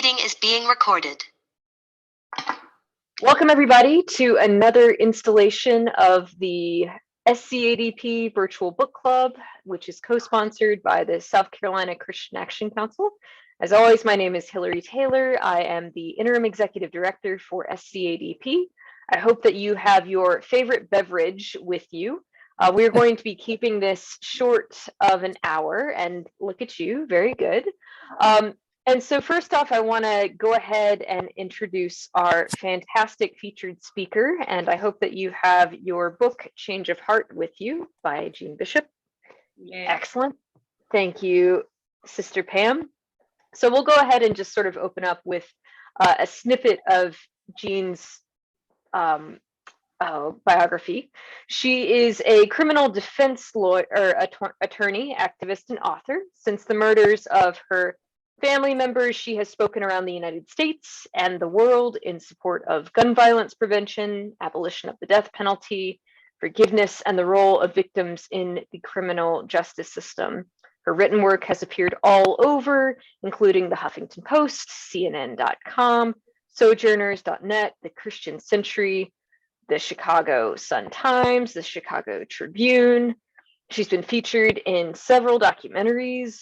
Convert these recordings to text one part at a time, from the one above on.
meeting is being recorded. Welcome everybody to another installation of the SCADP Virtual Book Club, which is co-sponsored by the South Carolina Christian Action Council. As always, my name is Hillary Taylor. I am the Interim Executive Director for SCADP. I hope that you have your favorite beverage with you. We're going to be keeping this short of an hour, and look at you, very good. And so first off, I want to go ahead and introduce our fantastic featured speaker, and I hope that you have your book, Change of Heart, with you by Jeanne Bishop. Yeah. Excellent. Thank you, Sister Pam. So we'll go ahead and just sort of open up with a snippet of Jeanne's biography. She is a criminal defense lawyer, attorney, activist, and author. Since the murders of her family members, she has spoken around the United States and the world in support of gun violence prevention, abolition of the death penalty, forgiveness, and the role of victims in the criminal justice system. Her written work has appeared all over, including the Huffington Post, CNN.com, Sojourners.net, the Christian Century, the Chicago Sun-Times, the Chicago Tribune. She's been featured in several documentaries.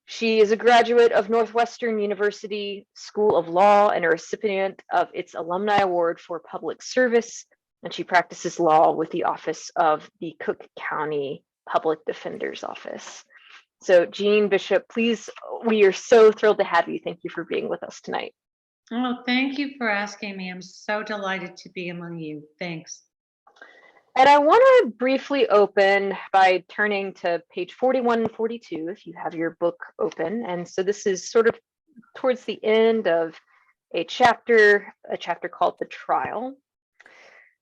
She is a graduate of Northwestern University School of Law and a recipient of its Alumni Award for Public Service, and she practices law with the Office of the Cook County Public Defender's Office. So Jeanne Bishop, please, we are so thrilled to have you. Thank you for being with us tonight. Oh, thank you for asking me. I'm so delighted to be among you. Thanks. And I want to briefly open by turning to page 41 and 42, if you have your book open. And so this is sort of towards the end of a chapter called The Trial.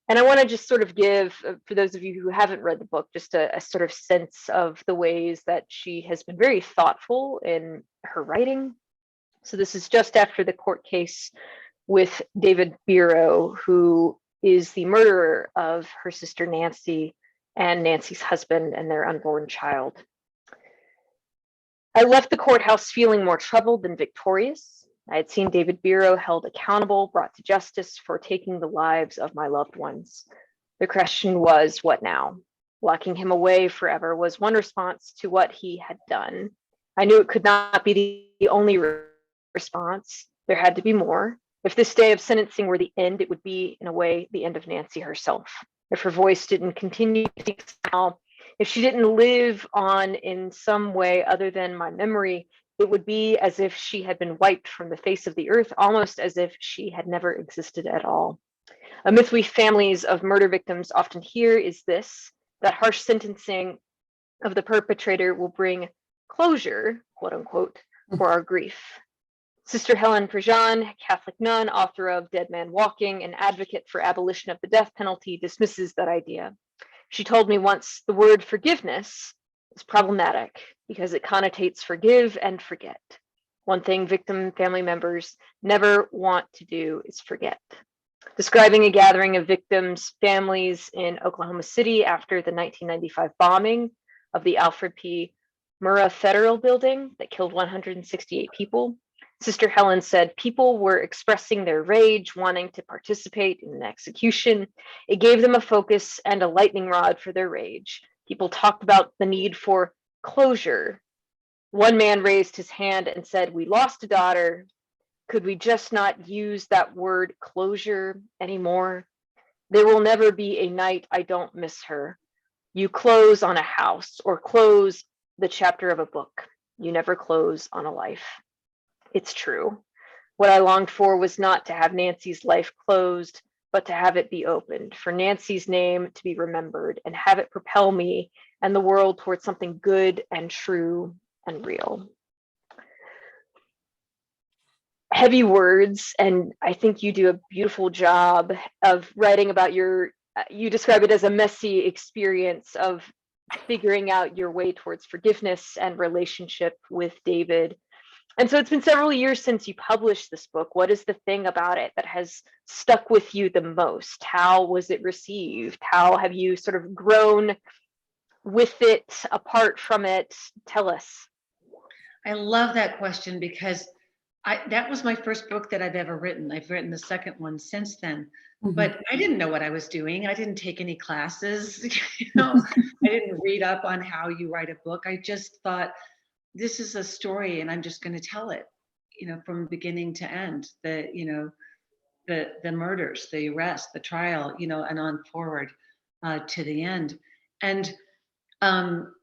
And I want to just sort of give, for those of you who haven't read the book, just a sort of sense of the ways that she has been very thoughtful in her writing. So this is just after the court case with David Biro, who is the murderer of her sister Nancy and Nancy's husband and their unborn child. I left the courthouse feeling more troubled than victorious. I had seen David Biro held accountable, brought to justice for taking the lives of my loved ones. The question was, what now? Locking him away forever was one response to what he had done. I knew it could not be the only response. There had to be more. If this day of sentencing were the end, it would be, in a way, the end of Nancy herself. If her voice didn't continue to speak somehow, if she didn't live on in some way other than my memory, it would be as if she had been wiped from the face of the earth, almost as if she had never existed at all. A myth we families of murder victims often hear is this, that harsh sentencing of the perpetrator will bring closure, quote unquote, for our grief. Sister Helen Prejean, Catholic nun, author of Dead Man Walking, and advocate for abolition of the death penalty, dismisses that idea. She told me once the word forgiveness is problematic because it connotates forgive and forget. One thing victim family members never want to do is forget. Describing a gathering of victims' families in Oklahoma City after the 1995 bombing of the Alfred P. Murrah Federal Building that killed 168 people, Sister Helen said people were expressing their rage, wanting to participate in an execution. It gave them a focus and a lightning rod for their rage. People talked about the need for closure. One man raised his hand and said, "We lost a daughter. Could we just not use that word closure anymore? There will never be a night I don't miss her. You close on a house or close the chapter of a book. You never close on a life." It's true. What I longed for was not to have Nancy's life closed, but to have it be opened, for Nancy's name to be remembered, and have it propel me and the world towards something good and true and real. Heavy words, and I think you do a beautiful job of writing about you describe it as a messy experience of figuring out your way towards forgiveness and relationship with David. And so it's been several years since you published this book. What is the thing about it that has stuck with you the most? How was it received? How have you sort of grown with it, apart from it? Tell us. I love that question because That was my first book that I've ever written. I've written the second one since then, Mhm. but I didn't know what I was doing. I didn't take any classes, you know, I didn't read up on how you write a book. I just thought, this is a story and I'm just going to tell it, you know, from beginning to end. The murders, the arrest, the trial, you know, and on forward to the end. And um,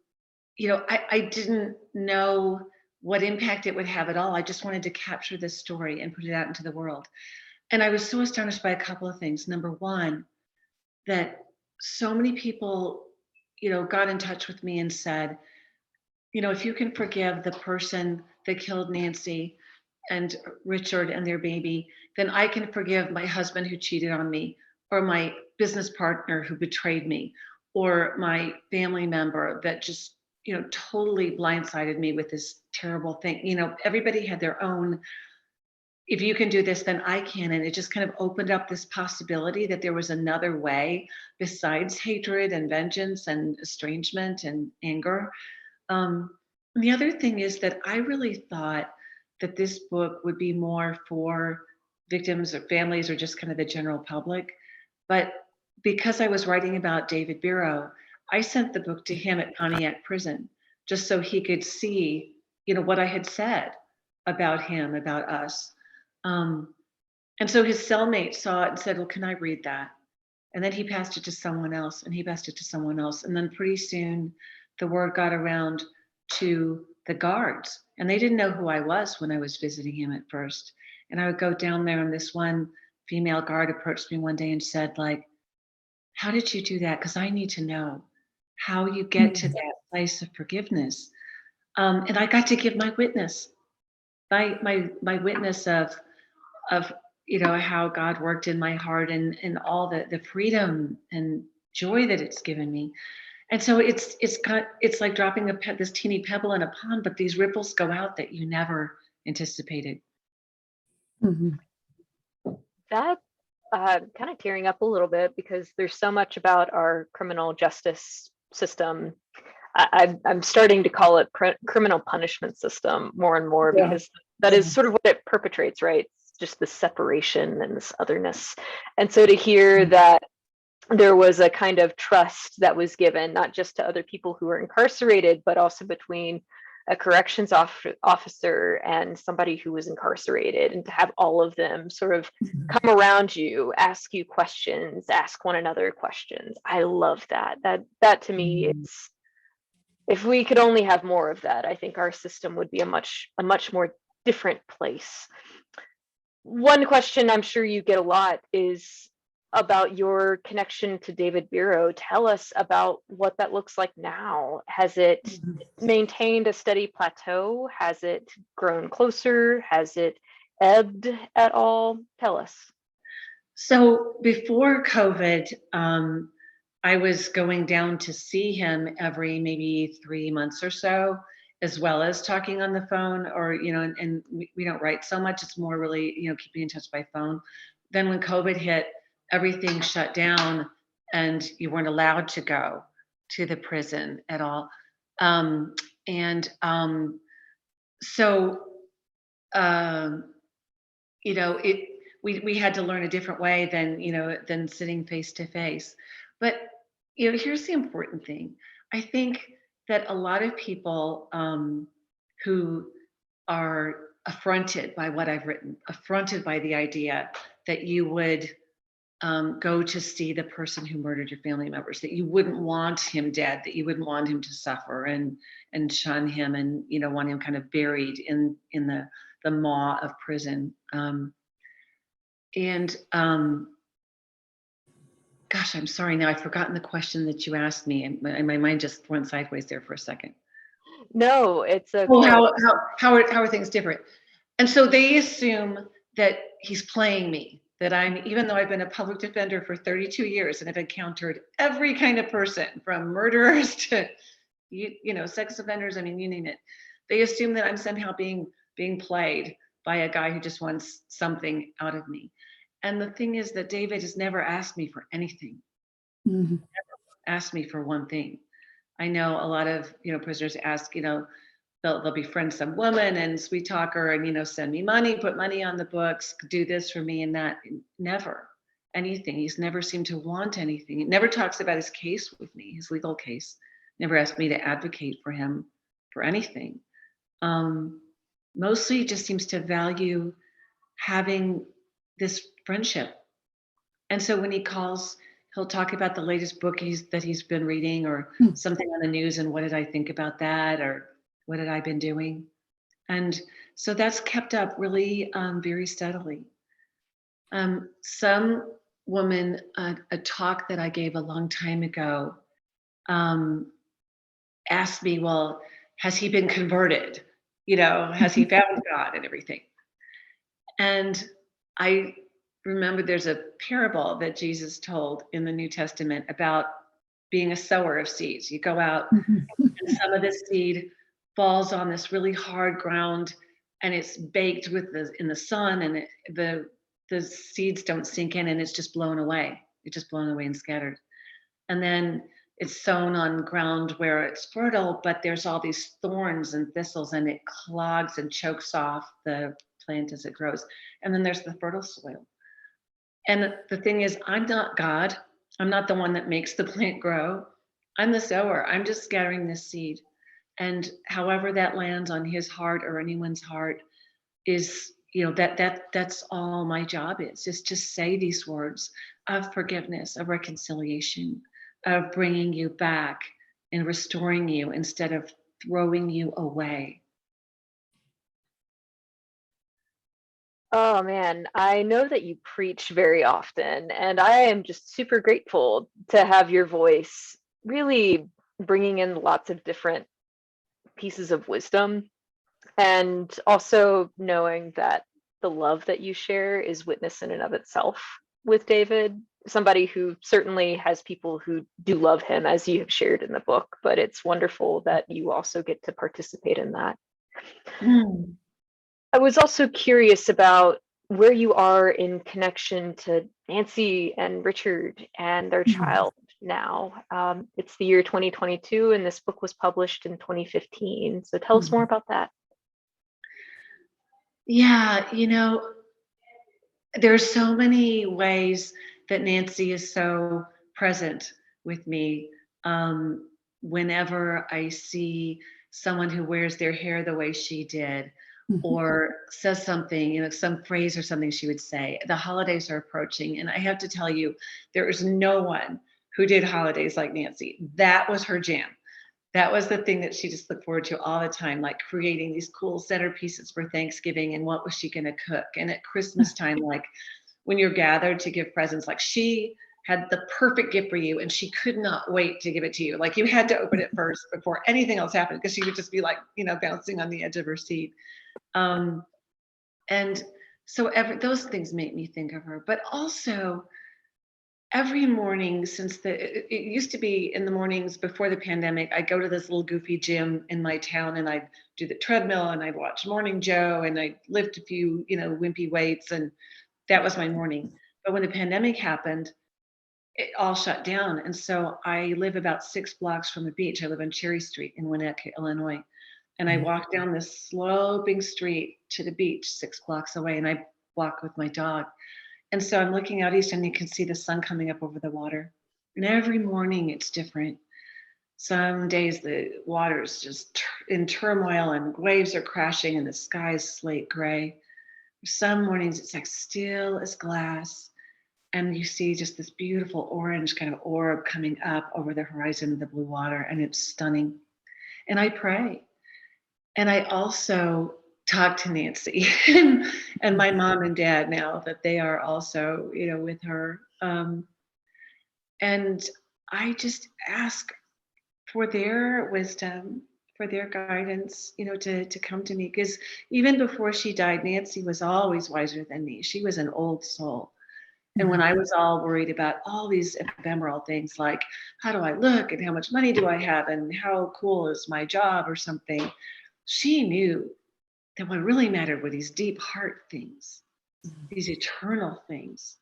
you know, I didn't know what impact it would have at all. I just wanted to capture this story and put it out into the world. And I was so astonished by a couple of things. Number one, that so many people, you know, got in touch with me and said, you know, if you can forgive the person that killed Nancy and Richard and their baby, then I can forgive my husband who cheated on me, or my business partner who betrayed me, or my family member that just, you know, totally blindsided me with this terrible thing. You know, everybody had their own, if you can do this, then I can. And it just kind of opened up this possibility that there was another way besides hatred and vengeance and estrangement and anger. And the other thing is that I really thought that this book would be more for victims or families or just kind of the general public. But because I was writing about David Biro, I sent the book to him at Pontiac Prison just so he could see, you know, what I had said about him, about us. Um, and so his cellmate saw it and said, well, can I read that? And then he passed it to someone else and he passed it to someone else. And then pretty soon the word got around to the guards, and they didn't know who I was when I was visiting him at first. And I would go down there, and this one female guard approached me one day and said, like, how did you do that? Because I need to know how you get to that place of forgiveness. And I got to give my witness, my witness of you know how God worked in my heart and all the freedom and joy that it's given me. And so it's like dropping this teeny pebble in a pond, but these ripples go out that you never anticipated. Mhm. That kind of tearing up a little bit because there's so much about our criminal justice system. I'm starting to call it criminal punishment system more and more Yeah. because that is sort of what it perpetrates, right? It's just this separation and this otherness. And so to hear that there was a kind of trust that was given, not just to other people who were incarcerated, but also between a corrections officer and somebody who was incarcerated, and to have all of them sort of come around you, ask you questions, ask one another questions. I love that. That to me is, if we could only have more of that, I think our system would be a much more different place. One question I'm sure you get a lot is about your connection to David Biro. Tell us about what that looks like now. Has it maintained a steady plateau? Has it grown closer? Has it ebbed at all? Tell us. So before COVID, I was going down to see him every maybe 3 months or so, as well as talking on the phone, or, you know, and we don't write so much. It's more really, you know, keeping in touch by phone. Then when COVID hit, everything shut down and you weren't allowed to go to the prison at all. Um, and so, um, you know, we had to learn a different way than, you know, than sitting face to face. But, you know, here's the important thing. I think that a lot of people who are affronted by what I've written, affronted by the idea that you would go to see the person who murdered your family members, that you wouldn't want him dead, that you wouldn't want him to suffer and shun him, and, you know, want him kind of buried in the maw of prison. And gosh, I'm sorry now, I've forgotten the question that you asked me, and my mind just went sideways there for a second. No, it's okay. Well, how are things different? And so they assume that he's playing me, that I'm, even though I've been a public defender for 32 years and have encountered every kind of person from murderers to, you know, sex offenders, I mean, you name it. They assume that I'm somehow being played by a guy who just wants something out of me. And the thing is that David has never asked me for anything, Mhm. asked me for one thing. I know a lot of, you know, prisoners ask, you know, they'll befriend some woman and sweet talk her and, send me money, put money on the books, do this for me and that. Never anything. He's never seemed to want anything. He never talks about his case with me, his legal case. Never asked me to advocate for him for anything. Mostly he just seems to value having this friendship. And so when he calls, he'll talk about the latest book that he's been reading or something on the news and what did I think about that or what had I been doing? And so that's kept up really very steadily. Some woman, a talk that I gave a long time ago, asked me, well, has he been converted? Has he found God and everything? And I remember there's a parable that Jesus told in the New Testament about being a sower of seeds. You go out and some of the seed falls on this really hard ground and it's baked in the sun and the seeds don't sink in and it's just blown away. It's just blown away and scattered. And then it's sown on ground where it's fertile, but there's all these thorns and thistles and it clogs and chokes off the plant as it grows. And then there's the fertile soil. And the thing is, I'm not God. I'm not the one that makes the plant grow. I'm the sower. I'm just scattering this seed. And however that lands on his heart or anyone's heart is, that's all my job is to say these words of forgiveness, of reconciliation, of bringing you back and restoring you instead of throwing you away. Oh man, I know that you preach very often, and I am just super grateful to have your voice really bringing in lots of different pieces of wisdom, and also knowing that the love that you share is witness in and of itself with David, somebody who certainly has people who do love him, as you have shared in the book, but it's wonderful that you also get to participate in that. I was also curious about where you are in connection to Nancy and Richard and their child now. It's the year 2022, and this book was published in 2015. So tell us more about that. Yeah, there's so many ways that Nancy is so present with me. Whenever I see someone who wears their hair the way she did, or says something, some phrase or something she would say. The holidays are approaching, and I have to tell you, there is no one who did holidays like Nancy. That was her jam. That was the thing that she just looked forward to all the time, like creating these cool centerpieces for Thanksgiving and what was she going to cook. And at Christmas time, like when you're gathered to give presents, like she had the perfect gift for you and she could not wait to give it to you. Like you had to open it first before anything else happened because she would just be like, bouncing on the edge of her seat. And so those things make me think of her, but also every morning since it used to be in the mornings before the pandemic, I'd go to this little goofy gym in my town and I'd do the treadmill and I'd watch Morning Joe and I'd lift a few, wimpy weights, and that was my morning. But when the pandemic happened, it all shut down. And so I live about 6 blocks from the beach. I live on Cherry Street in Winnetka, Illinois. And I walk down this sloping street to the beach 6 blocks away and I walk with my dog. And so I'm looking out east and you can see the sun coming up over the water. And every morning it's different. Some days the water's just in turmoil and waves are crashing and the sky is slate gray. Some mornings it's like still as glass. And you see just this beautiful orange kind of orb coming up over the horizon of the blue water. And it's stunning. And I pray. And I also talk to Nancy and my mom and dad now that they are also, with her. And I just ask for their wisdom, for their guidance, to come to me. Because even before she died, Nancy was always wiser than me. She was an old soul. And when I was all worried about all these ephemeral things like, how do I look and how much money do I have and how cool is my job or something, she knew that what really mattered were these deep heart things, these eternal things.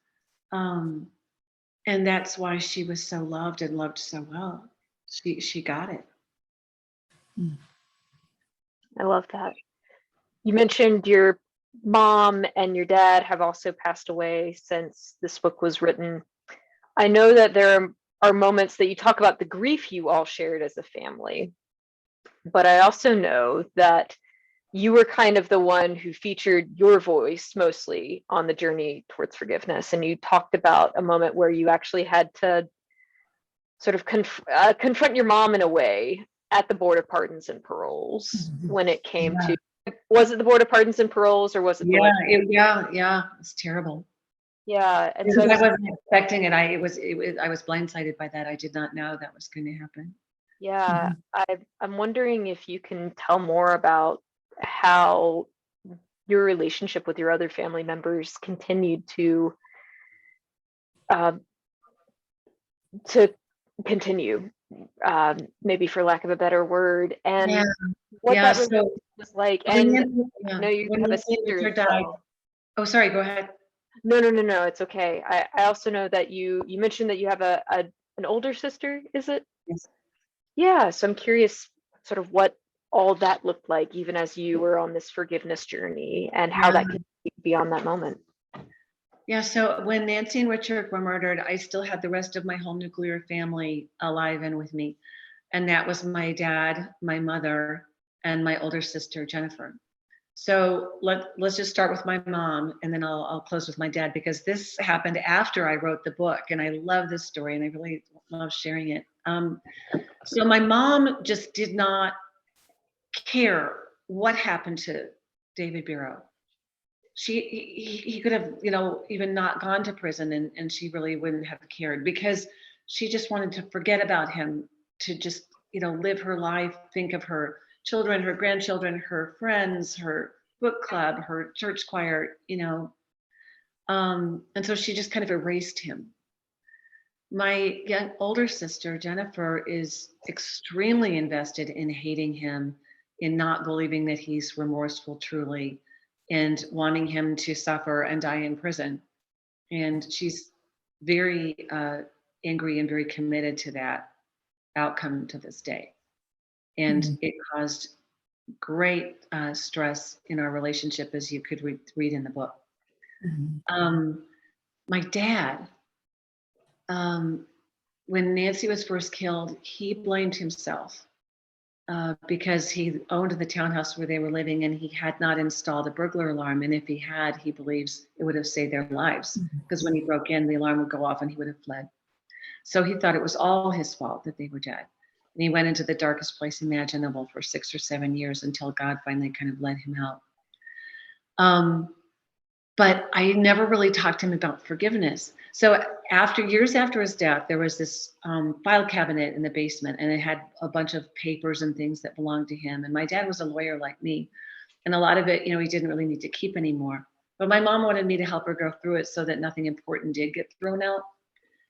And that's why she was so loved and loved so well. She got it. I love that. You mentioned your mom and your dad have also passed away since this book was written. I know that there are moments that you talk about the grief you all shared as a family, but I also know that you were kind of the one who featured your voice mostly on the journey towards forgiveness. And you talked about a moment where you actually had to sort of confront your mom in a way at the Board of Pardons and Paroles when it came Yeah. to, was it the Board of Pardons and Paroles or was it the Yeah, it's terrible. Yeah, and so Because I wasn't expecting it. I was blindsided by that. I did not know that was going to happen. yeah, I'm wondering if you can tell more about how your relationship with your other family members continued um, to continue, maybe for lack of a better word, and Yeah, what yeah. that So relationship was like. when And I know you when have a Nancy and sister Richard as died. well. Oh, sorry. Go ahead. No, it's okay. I also know that you mentioned that you have an older sister, is it? Yes. Yeah, so I'm curious sort of what all that looked like, even as you were on this forgiveness journey, and how that continued beyond that moment. Yeah. So when Nancy and Richard were murdered, I still had the rest of my whole nuclear family alive and with me. And that was my dad, my mother, and my older sister, Jennifer. So let's just start with my mom, and then I'll close with my dad, because this happened after I wrote the book, and I love this story, and I really love sharing it. So my mom just did not care what happened to David Biro. He could have, even not gone to prison, and she really wouldn't have cared, because she just wanted to forget about him, to just, live her life, think of her children, her grandchildren, her friends, her book club, her church choir, and so she just kind of erased him. My young older sister, Jennifer, is extremely invested in hating him, in not believing that he's remorseful truly, and wanting him to suffer and die in prison. And she's very angry and very committed to that outcome to this day. And it caused great stress in our relationship, as you could read in the book. My dad, when Nancy was first killed, he blamed himself because he owned the townhouse where they were living, and he had not installed a burglar alarm. And if he had, he believes it would have saved their lives, because when he broke in, the alarm would go off and he would have fled. So he thought it was all his fault that they were dead. And he went into the darkest place imaginable for 6 or 7 years, until God finally kind of let him out. But I never really talked to him about forgiveness. So years after his death, there was this file cabinet in the basement, and it had a bunch of papers and things that belonged to him. And my dad was a lawyer like me, and a lot of it, he didn't really need to keep anymore. But my mom wanted me to help her go through it so that nothing important did get thrown out.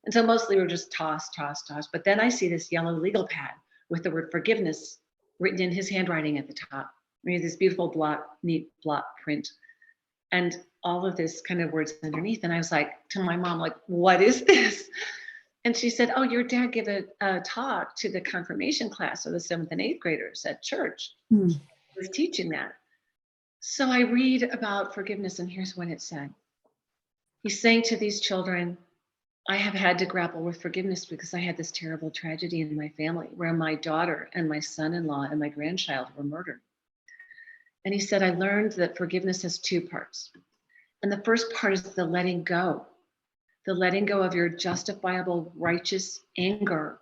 And so mostly we were just toss. But then I see this yellow legal pad with the word forgiveness written in his handwriting at the top. We had this beautiful neat block print, and all of this kind of words underneath. And I was like, to my mom, like, what is this? And she said, oh, your dad gave a talk to the confirmation class of the 7th and 8th graders at church. He was teaching that. So I read about forgiveness, and here's what it said. He's saying to these children, I have had to grapple with forgiveness because I had this terrible tragedy in my family where my daughter and my son-in-law and my grandchild were murdered. And he said, I learned that forgiveness has 2 parts. And the first part is the letting go of your justifiable, righteous anger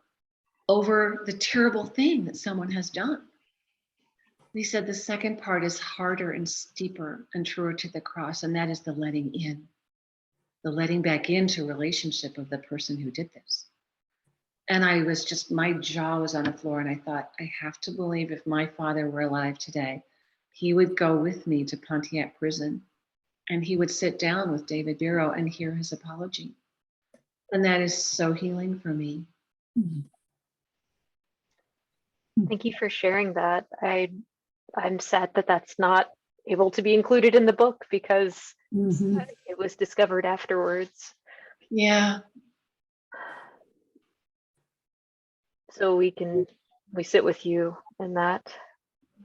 over the terrible thing that someone has done. And he said the second part is harder and steeper and truer to the cross, and that is the letting in, the letting back into relationship of the person who did this. And my jaw was on the floor, and I thought, I have to believe if my father were alive today, he would go with me to Pontiac prison, and he would sit down with David Biro and hear his apology. And that is so healing for me. Thank you for sharing that. I'm sad that that's not able to be included in the book, because it was discovered afterwards. Yeah. So we sit with you in that.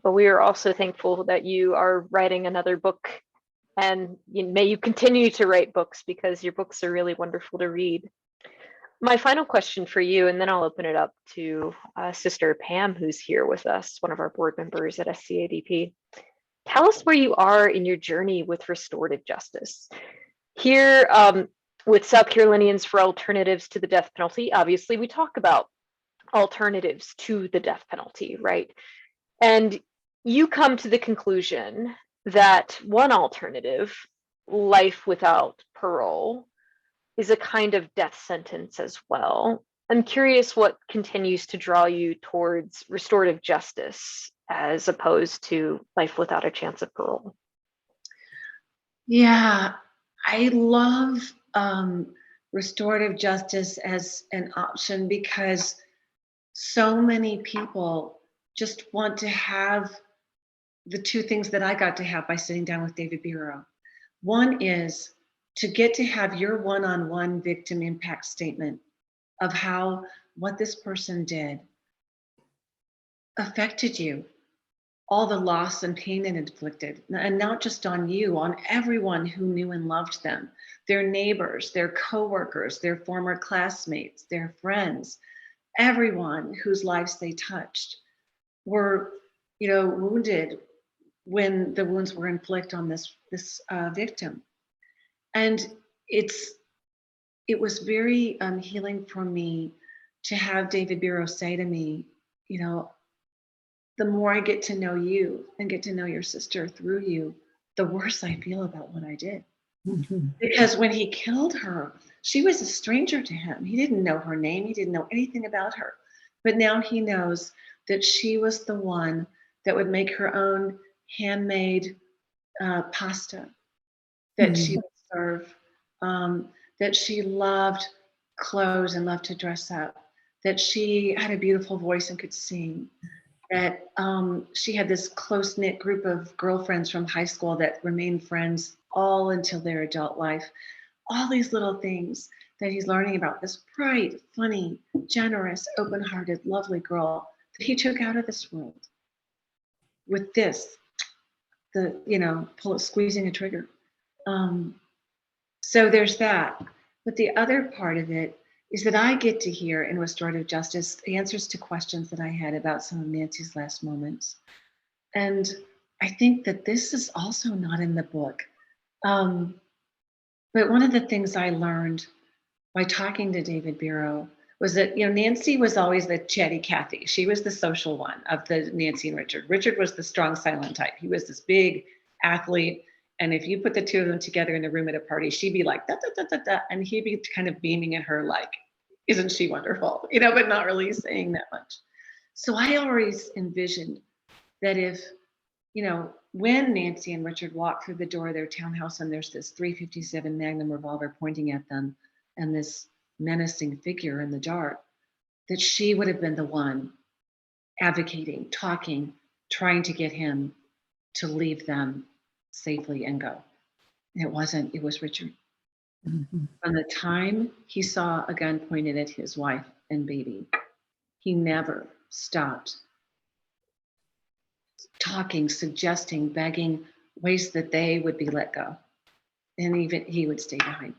but we are also thankful that you are writing another book, and may you continue to write books, because your books are really wonderful to read. My final question for you, and then I'll open it up to Sister Pam, who's here with us, one of our board members at SCADP. Tell us where you are in your journey with restorative justice. Here, with South Carolinians for Alternatives to the Death Penalty, obviously we talk about alternatives to the death penalty, right? And you come to the conclusion that one alternative, life without parole, is a kind of death sentence as well. I'm curious what continues to draw you towards restorative justice as opposed to life without a chance of parole. Yeah, I love restorative justice as an option because so many people just want to have the two things that I got to have by sitting down with David Biro. One is to get to have your one-on-one victim impact statement of how what this person did affected you, all the loss and pain it inflicted, and not just on you, on everyone who knew and loved them, their neighbors, their coworkers, their former classmates, their friends, everyone whose lives they touched were, wounded when the wounds were inflicted on this victim. And it was very healing for me to have David Biro say to me, the more I get to know you and get to know your sister through you, the worse I feel about what I did. Mhm. Because when he killed her, she was a stranger to him. He didn't know her name. He didn't know anything about her. But now he knows that she was the one that would make her own handmade pasta that she would serve, that she loved clothes and loved to dress up, that she had a beautiful voice and could sing, that she had this close-knit group of girlfriends from high school that remained friends all until their adult life. All these little things that he's learning about this bright, funny, generous, open-hearted, lovely girl that he took out of this world with this, squeezing a trigger. So there's that. But the other part of it is that I get to hear in restorative justice answers to questions that I had about some of Nancy's last moments. And I think that this is also not in the book. But one of the things I learned by talking to David Biro was that, Nancy was always the chatty Cathy. She was the social one of the Nancy and Richard. Richard was the strong, silent type. He was this big athlete. And if you put the two of them together in a room at a party, she'd be like, da, da, da, da, da, and he'd be kind of beaming at her like, isn't she wonderful? But not really saying that much. So I always envisioned that if, when Nancy and Richard walk through the door of their townhouse and there's this .357 Magnum revolver pointing at them and this menacing figure in the dark, that she would have been the one advocating, talking, trying to get him to leave them safely and go. And it wasn't, it was Richard. Mhm. From the time he saw a gun pointed at his wife and baby, he never stopped talking, suggesting, begging ways that they would be let go. And even he would stay behind,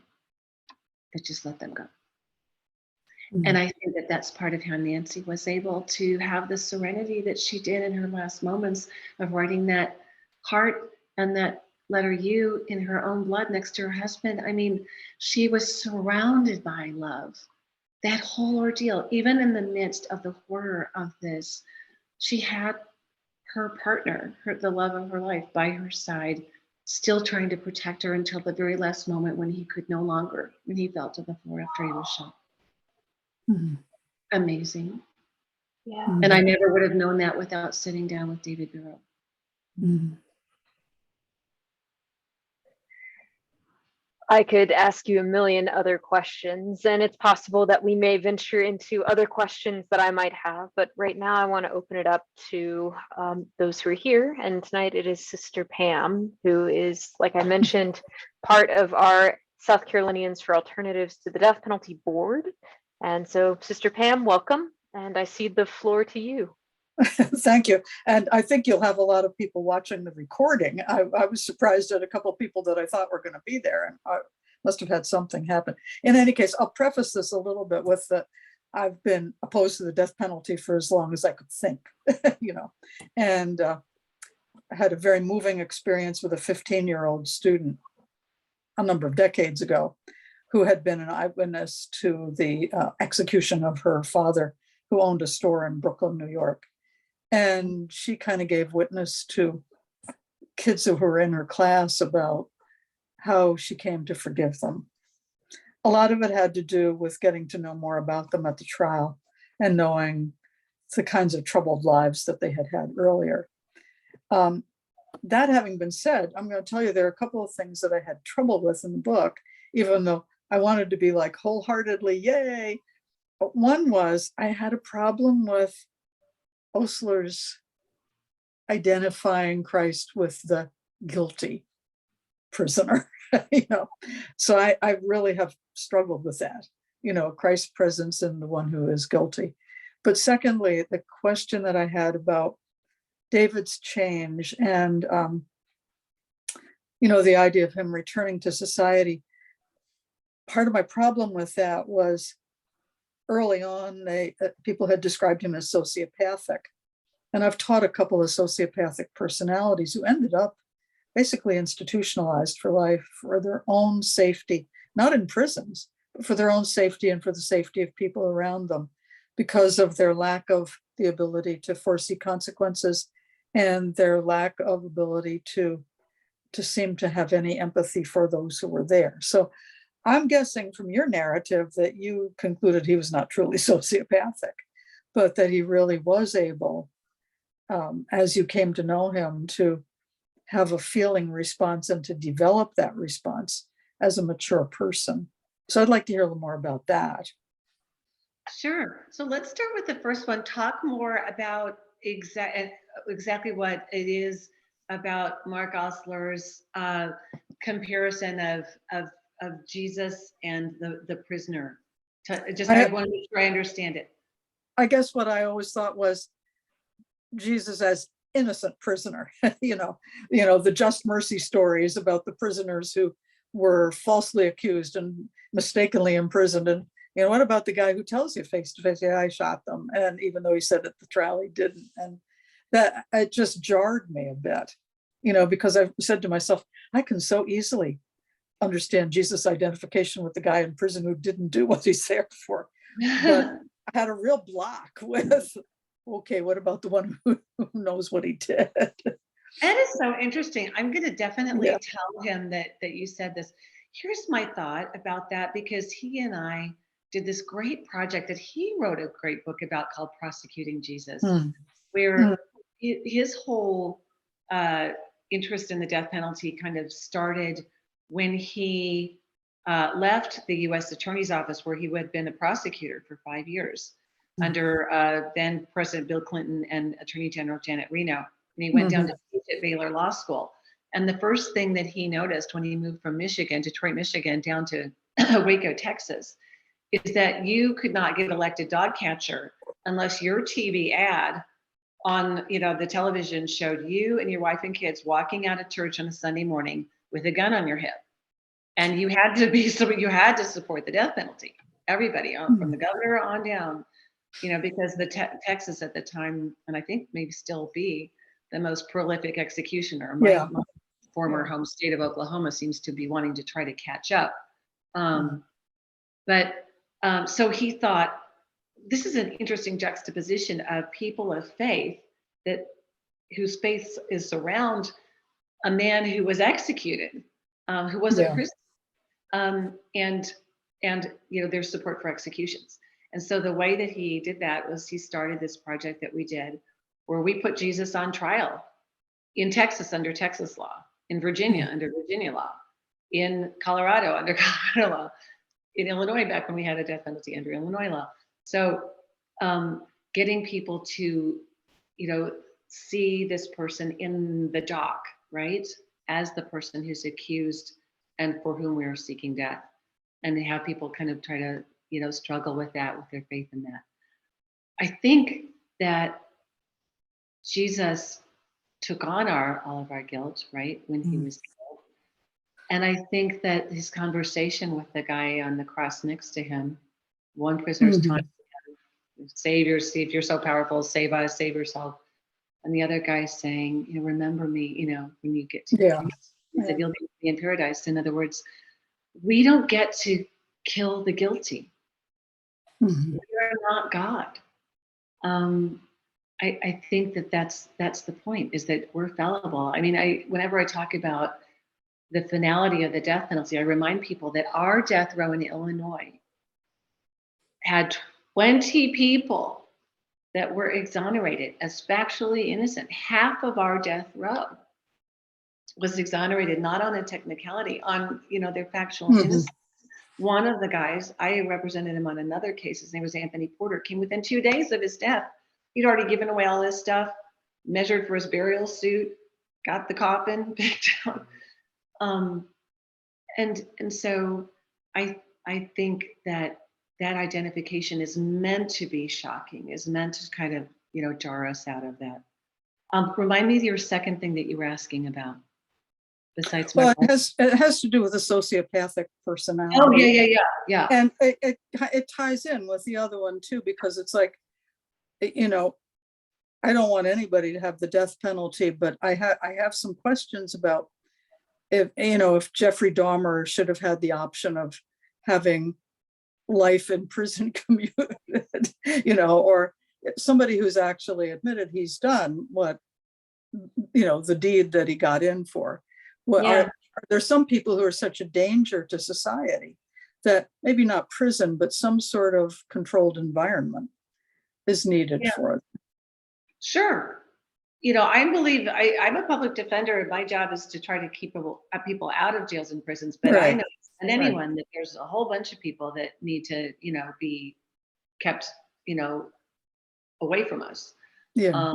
but just let them go. And I think that that's part of how Nancy was able to have the serenity that she did in her last moments of writing that heart and that letter U in her own blood next to her husband. I mean, she was surrounded by love. That whole ordeal, even in the midst of the horror of this, she had her partner, the love of her life, by her side, still trying to protect her until the very last moment when he could no longer, when he fell to the floor after he was shot. Mhm. Amazing. Yeah. And I never would have known that without sitting down with David Biro. Mhm. I could ask you a million other questions, and it's possible that we may venture into other questions that I might have, but right now I want to open it up to those who are here. And tonight it is Sister Pam, who is, like I mentioned, part of our South Carolinians for Alternatives to the Death Penalty Board. And so, Sister Pam, welcome, and I cede the floor to you. Thank you. And I think you'll have a lot of people watching the recording. I was surprised at a couple of people that I thought were going to be there, and I must have had something happen. In any case, I'll preface this a little bit with that I've been opposed to the death penalty for as long as I could think, and I had a very moving experience with a 15-year-old student a number of decades ago who had been an eyewitness to the execution of her father, who owned a store in Brooklyn, New York. And she kind of gave witness to kids who were in her class about how she came to forgive them. A lot of it had to do with getting to know more about them at the trial and knowing the kinds of troubled lives that they had had earlier. That having been said, I'm going to tell you there are a couple of things that I had trouble with in the book, even though I wanted to be like wholeheartedly, yay. But one was I had a problem with Osler's identifying Christ with the guilty prisoner, So I really have struggled with that, Christ's presence in the one who is guilty. But secondly, the question that I had about David's change and, the idea of him returning to society. Part of my problem with that was early on, people had described him as sociopathic. And I've taught a couple of sociopathic personalities who ended up basically institutionalized for life for their own safety, not in prisons, but for their own safety and for the safety of people around them, because of their lack of the ability to foresee consequences and their lack of ability to seem to have any empathy for those who were there. So I'm guessing from your narrative that you concluded he was not truly sociopathic, but that he really was able, as you came to know him, to have a feeling response and to develop that response as a mature person. So I'd like to hear a little more about that. Sure. So let's start with the first one. Talk more about exactly what it is about Mark Osler's comparison of Jesus and the prisoner. I want to make sure I understand it. I guess what I always thought was Jesus as innocent prisoner, the just mercy stories about the prisoners who were falsely accused and mistakenly imprisoned. And what about the guy who tells you face to face, yeah, I shot them. And even though he said at the trial he didn't. And that it just jarred me a bit, because I said to myself, I can so easily understand Jesus' identification with the guy in prison who didn't do what he's there for. But I had a real block with, okay, what about the one who knows what he did? That is so interesting. I'm going to definitely tell him that you said this. Here's my thought about that, because he and I did this great project that he wrote a great book about called Prosecuting Jesus, where his whole interest in the death penalty kind of started when he left the U.S. Attorney's Office, where he had been a prosecutor for 5 years under then President Bill Clinton and Attorney General Janet Reno. And he went down to teach at Baylor Law School. And the first thing that he noticed when he moved from Detroit, Michigan, down to Waco, Texas, is that you could not get elected dog catcher unless your TV ad on the television showed you and your wife and kids walking out of church on a Sunday morning with a gun on your hip. And you had to support the death penalty. Everybody, from the governor on down, because Texas at the time, and I think maybe still be, the most prolific executioner. My former home state of Oklahoma seems to be wanting to try to catch up. So he thought, this is an interesting juxtaposition of people of faith whose faith is around a man who was executed, who was a prisoner, and their support for executions. And so the way that he did that was he started this project that we did, where we put Jesus on trial in Texas under Texas law, in Virginia under Virginia law, in Colorado under Colorado law, in Illinois back when we had a death penalty under Illinois law. So getting people to, see this person in the dock, right, as the person who's accused and for whom we are seeking death, and have people kind of try to, struggle with that, with their faith in that. I think that Jesus took on all of our guilt, right, when he was killed. And I think that his conversation with the guy on the cross next to him, one prisoner's taunting him, see if you're so powerful, save us, save yourself. And the other guy saying, remember me, when you get to Yeah. he said, you'll be in paradise. In other words, we don't get to kill the guilty. We are not God. I think that's the point, is that we're fallible. I mean, whenever I talk about the finality of the death penalty, I remind people that our death row in Illinois had 20 people that were exonerated as factually innocent. Half of our death row was exonerated, not on a technicality, on their factual innocence. One of the guys, I represented him on another case, his name was Anthony Porter, came within 2 days of his death. He'd already given away all his stuff, measured for his burial suit, got the coffin picked out. And so I think that identification is meant to be shocking, is meant to kind of, jar us out of that. Remind me of your second thing that you were asking about. Besides Well, it has to do with a sociopathic personality. Oh, yeah. And it ties in with the other one too, because it's like, I don't want anybody to have the death penalty, but I have some questions about if Jeffrey Dahmer should have had the option of having life in prison commuted, or somebody who's actually admitted he's done what, the deed that he got in for. Well, Yeah. are there some people who are such a danger to society that maybe not prison, but some sort of controlled environment is needed for them? Sure. I believe I'm a public defender, and my job is to try to keep people out of jails and prisons. But I know, and anyone, that there's a whole bunch of people that need to, be kept, away from us. Yeah.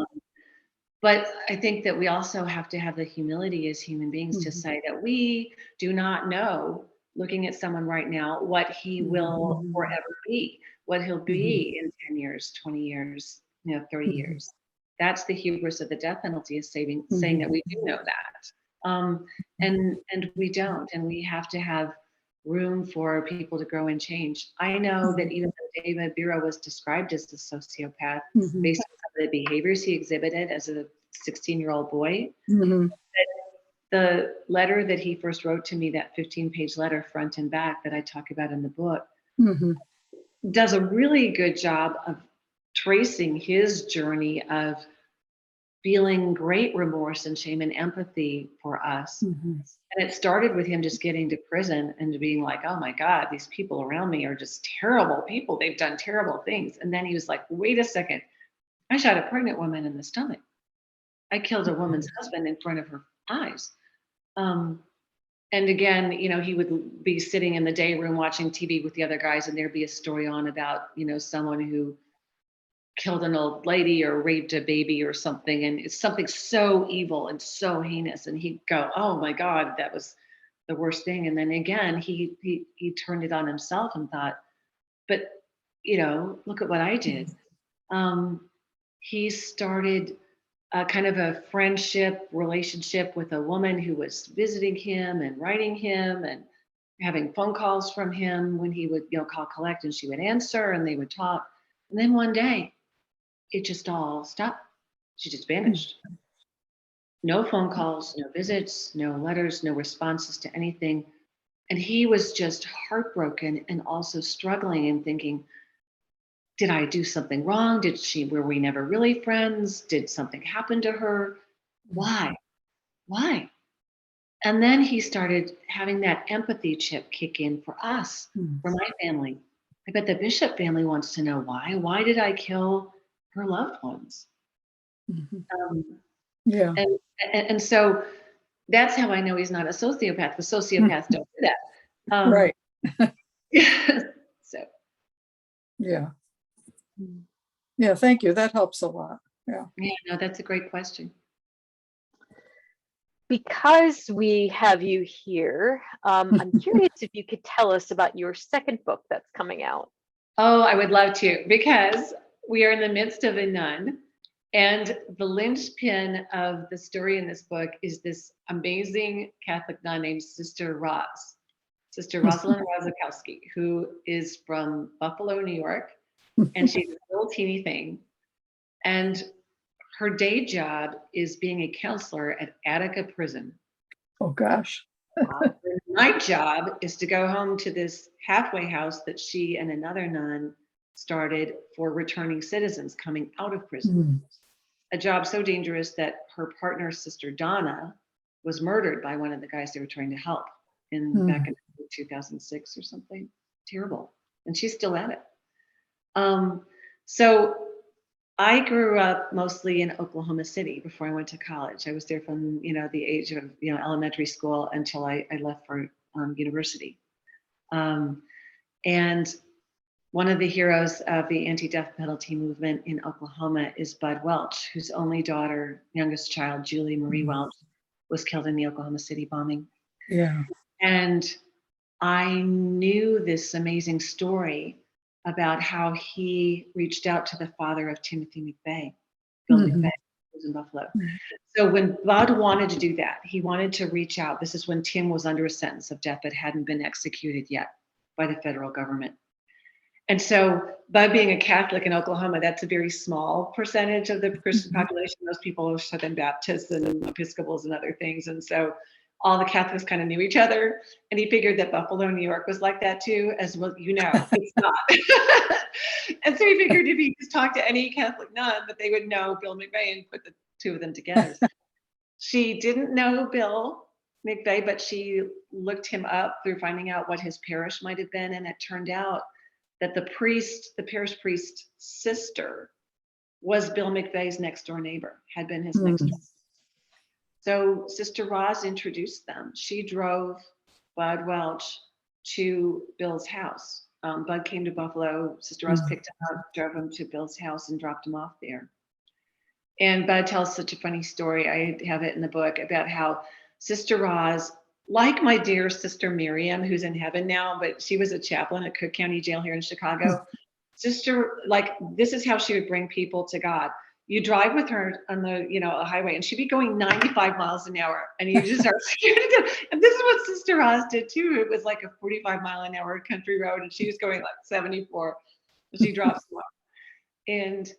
But I think that we also have to have the humility as human beings to say that we do not know, looking at someone right now, what he will forever be, what he'll be in 10 years, 20 years, 30 years. That's the hubris of the death penalty, is saying that we do know that. And we don't. And we have to have room for people to grow and change. I know that even though David Biro was described as a sociopath based on some of the behaviors he exhibited as a 16-year-old boy, the letter that he first wrote to me, that 15-page letter, front and back, that I talk about in the book, does a really good job of tracing his journey of feeling great remorse and shame and empathy for us. And it started with him just getting to prison and being like, oh my God, these people around me are just terrible people. They've done terrible things. And then he was like, wait a second, I shot a pregnant woman in the stomach. I killed a woman's husband in front of her eyes. And again, he would be sitting in the day room watching TV with the other guys, and there'd be a story on about, someone who killed an old lady or raped a baby or something, and it's something so evil and so heinous, and he'd go, oh my God, that was the worst thing. And then again, he turned it on himself and thought, but look at what I did. He started a kind of a friendship relationship with a woman who was visiting him and writing him and having phone calls from him when he would call collect, and she would answer and they would talk. And then one day it just all stopped. She just vanished. No phone calls, no visits, no letters, no responses to anything. And he was just heartbroken and also struggling and thinking, did I do something wrong? Were we never really friends? Did something happen to her? Why? And then he started having that empathy chip kick in for us, for my family. I bet the Bishop family wants to know why. Why did I kill her loved ones? And so that's how I know he's not a sociopath. The sociopaths don't do that. Right. So. Yeah, thank you. That helps a lot. Yeah, no, that's a great question. Because we have you here, I'm curious if you could tell us about your second book that's coming out. Oh, I would love to, because we are in the midst of a nun And the linchpin of the story in this book is this amazing Catholic nun named Sister Roz, Sister Rosalind Rozakowski, who is from Buffalo, New York, and she's a little teeny thing. And her day job is being a counselor at Attica Prison. Oh, gosh. Her night job is to go home to this halfway house that she and another nun started for returning citizens coming out of prison. A job so dangerous that her partner, Sister Donna, was murdered by one of the guys they were trying to help back in 2006 or something. Terrible. And she's still at it. So I grew up mostly in Oklahoma City before I went to college. I was there from, the age of, elementary school until I left for university. And one of the heroes of the anti-death penalty movement in Oklahoma is Bud Welch, whose only daughter, youngest child, Julie Marie Welch, was killed in the Oklahoma City bombing. Yeah. And I knew this amazing story about how he reached out to the father of Timothy McVeigh, Bill McVeigh, who was in Buffalo. So when Bud wanted to do that, he wanted to reach out. This is when Tim was under a sentence of death that hadn't been executed yet by the federal government. And so Bud being a Catholic in Oklahoma, that's a very small percentage of the Christian population. Most people are Southern Baptists and Episcopals and other things. And so all the Catholics kind of knew each other. And he figured that Buffalo, New York was like that too, as well, it's not. And so he figured if he just talked to any Catholic nun, that they would know Bill McVeigh and put the two of them together. She didn't know Bill McVeigh, but she looked him up through finding out what his parish might have been. And it turned out that the parish priest's sister was Bill McVeigh's next door neighbor, had been his next door. So Sister Roz introduced them. She drove Bud Welch to Bill's house. Bud came to Buffalo. Sister Roz picked him up, drove him to Bill's house and dropped him off there. And Bud tells such a funny story. I have it in the book about how Sister Roz, like my dear sister Miriam, who's in heaven now, but she was a chaplain at Cook County Jail here in Chicago. Sister, this is how she would bring people to God. You drive with her on the, a highway, and she'd be going 95 miles an hour, and you just start scared to death. And this is what Sister Roz did too. It was like a 45 mile an hour country road, and she was going like 74. And she drops them off. And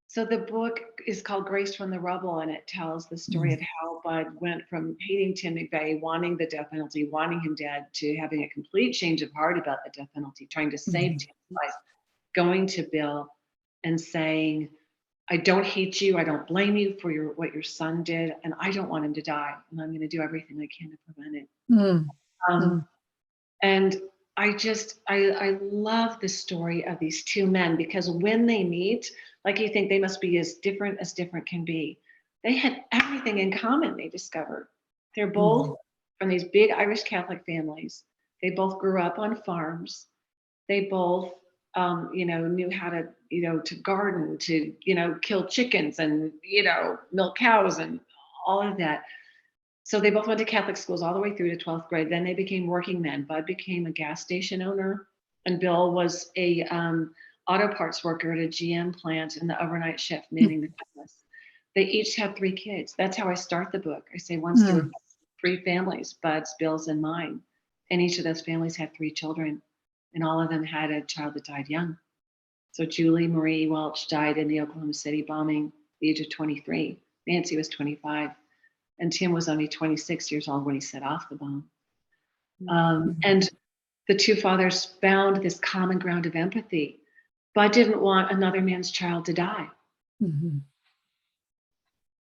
so the book is called Grace from the Rubble, and it tells the story of how Bud went from hating Tim McVeigh, wanting the death penalty, wanting him dead, to having a complete change of heart about the death penalty, trying to save Tim's life, going to Bill and saying, I don't hate you. I don't blame you for what your son did. And I don't want him to die. And I'm going to do everything I can to prevent it. And I love the story of these two men, because when they meet, like you think they must be as different can be. They had everything in common, they discovered. They're both from these big Irish Catholic families. They both grew up on farms. They both knew how to, to garden, to, kill chickens and, milk cows and all of that. So they both went to Catholic schools all the way through to 12th grade. Then they became working men. Bud became a gas station owner, and Bill was a auto parts worker at a GM plant in the overnight shift, manning the business. They each have 3 kids. That's how I start the book. I say once there were 3 families, Bud's, Bill's, and mine. And each of those families had 3 children. And all of them had a child that died young. So Julie Marie Welch died in the Oklahoma City bombing at the age of 23. Nancy was 25. And Tim was only 26 years old when he set off the bomb. And the 2 fathers found this common ground of empathy. Bud didn't want another man's child to die.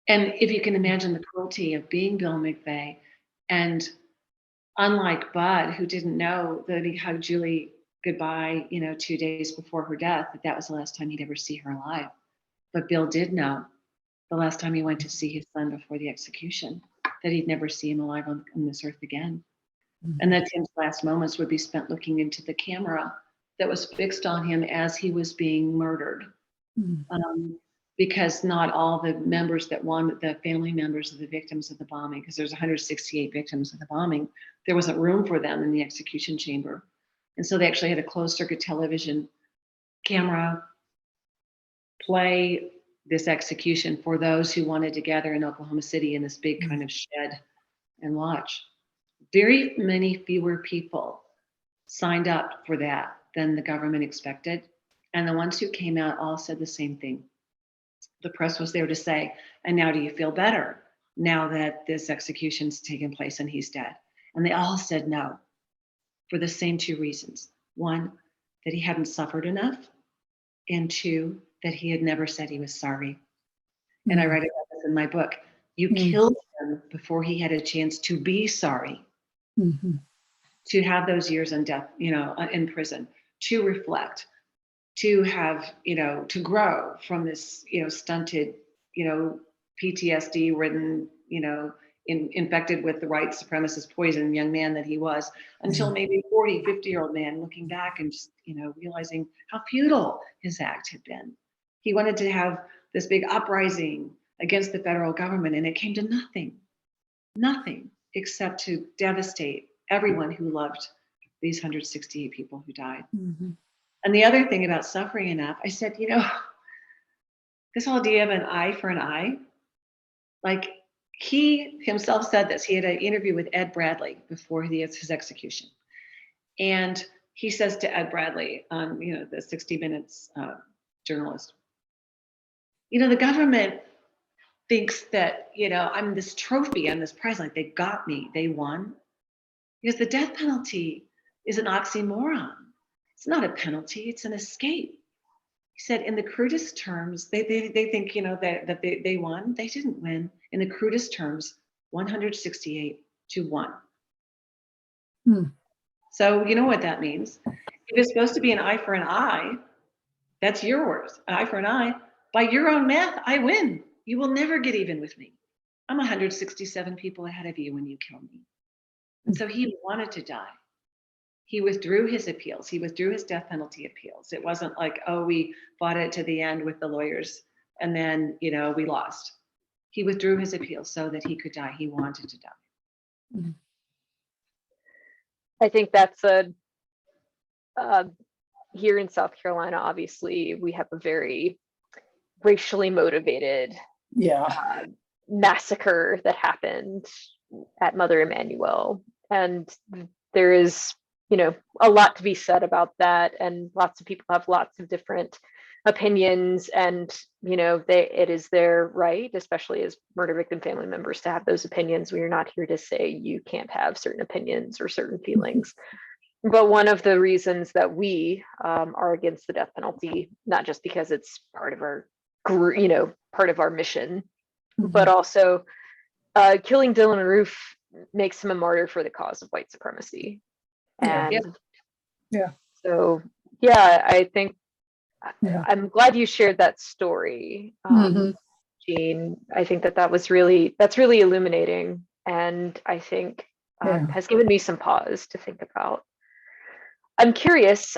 And if you can imagine the cruelty of being Bill McVeigh, and unlike Bud, who didn't know that he hugged Julie goodbye, 2 days before her death, that was the last time he'd ever see her alive. But Bill did know the last time he went to see his son before the execution, that he'd never see him alive on this earth again. And that Tim's last moments would be spent looking into the camera that was fixed on him as he was being murdered. Because not all the the family members of the victims of the bombing, because there's 168 victims of the bombing, there wasn't room for them in the execution chamber. And so they actually had a closed circuit television camera play this execution for those who wanted to gather in Oklahoma City in this big kind of shed and watch. Very many fewer people signed up for that than the government expected. And the ones who came out all said the same thing. The press was there to say, and now do you feel better now that this execution's taken place and he's dead? And they all said no, for the same two reasons. One, that he hadn't suffered enough, and two, that he had never said he was sorry. And I write about this in my book. You killed him before he had a chance to be sorry, to have those years in death, in prison, to reflect, to have, to grow from this, stunted, PTSD ridden, infected with the white supremacist poison young man that he was, until maybe 40, 50-year-old man looking back and just, realizing how futile his act had been. He wanted to have this big uprising against the federal government, and it came to nothing except to devastate everyone who loved these 168 people who died. And the other thing about suffering enough, I said, this whole idea of an eye for an eye, like he himself said this. He had an interview with Ed Bradley before his execution. And he says to Ed Bradley, the 60 Minutes journalist, the government thinks that, I'm this trophy, I'm this prize, like they got me, they won. Because the death penalty is an oxymoron. It's not a penalty, it's an escape. He said, in the crudest terms, they think, that they won. They didn't win. In the crudest terms, 168 to 1. So you know what that means. If it's supposed to be an eye for an eye, that's your words, an eye for an eye. By your own math, I win. You will never get even with me. I'm 167 people ahead of you when you kill me. And so he wanted to die. He withdrew his appeals. He withdrew his death penalty appeals. It wasn't like, oh, we fought it to the end with the lawyers and then, we lost. He withdrew his appeals so that he could die. He wanted to die. I think that's here in South Carolina, obviously, we have a very racially motivated massacre that happened at Mother Emanuel. And there is a lot to be said about that, and lots of people have lots of different opinions, and it is their right, especially as murder victim family members, to have those opinions. We are not here to say you can't have certain opinions or certain feelings. But one of the reasons that we are against the death penalty, not just because it's part of our part of our mission, but also killing Dylann Roof makes him a martyr for the cause of white supremacy. And so, I think I'm glad you shared that story, Jeanne. I think that's really illuminating, and I think has given me some pause to think about. I'm curious,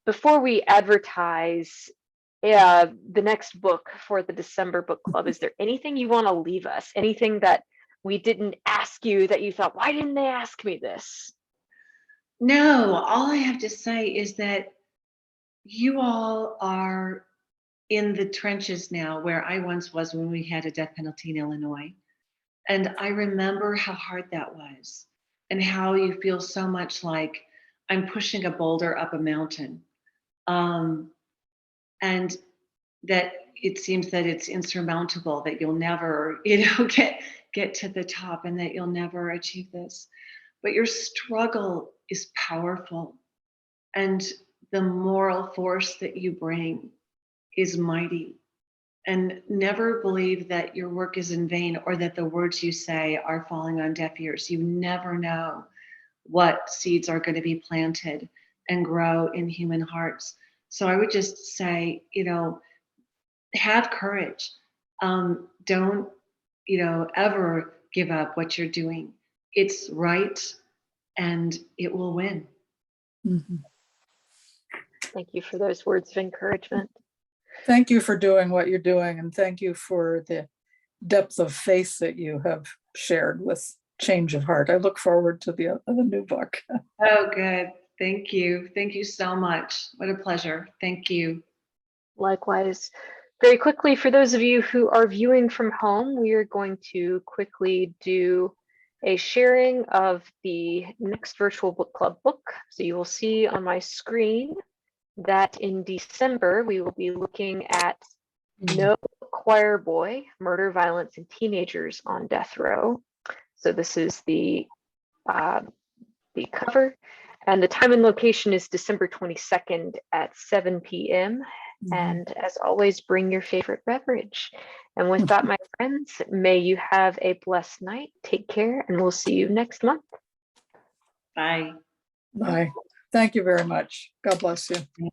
before we advertise the next book for the December book club, is there anything you want to leave us? Anything that we didn't ask you that you thought, why didn't they ask me this? No, all I have to say is that you all are in the trenches now where I once was when we had a death penalty in Illinois. And I remember how hard that was, and how you feel so much like I'm pushing a boulder up a mountain. And that it seems that it's insurmountable, that you'll never, get to the top, and that you'll never achieve this. But your struggle is powerful, and the moral force that you bring is mighty. And never believe that your work is in vain, or that the words you say are falling on deaf ears. You never know what seeds are going to be planted and grow in human hearts. So I would just say, have courage. Don't, ever give up what you're doing. It's right, and it will win. Thank you for those words of encouragement. Thank you for doing what you're doing, and thank you for the depth of faith that you have shared with Change of Heart. I look forward to the new book. Oh, good. Thank you. Thank you so much. What a pleasure. Thank you. Likewise. Very quickly, for those of you who are viewing from home, we are going to quickly do a sharing of the next virtual book club book. So you will see on my screen that in December, we will be looking at No Choir Boy, Murder, Violence, and Teenagers on Death Row. So this is the cover, and the time and location is December 22nd at 7 p.m. And as always, bring your favorite beverage. And with that, my friends, may you have a blessed night. Take care, and we'll see you next month. Bye. Bye. Thank you very much. God bless you.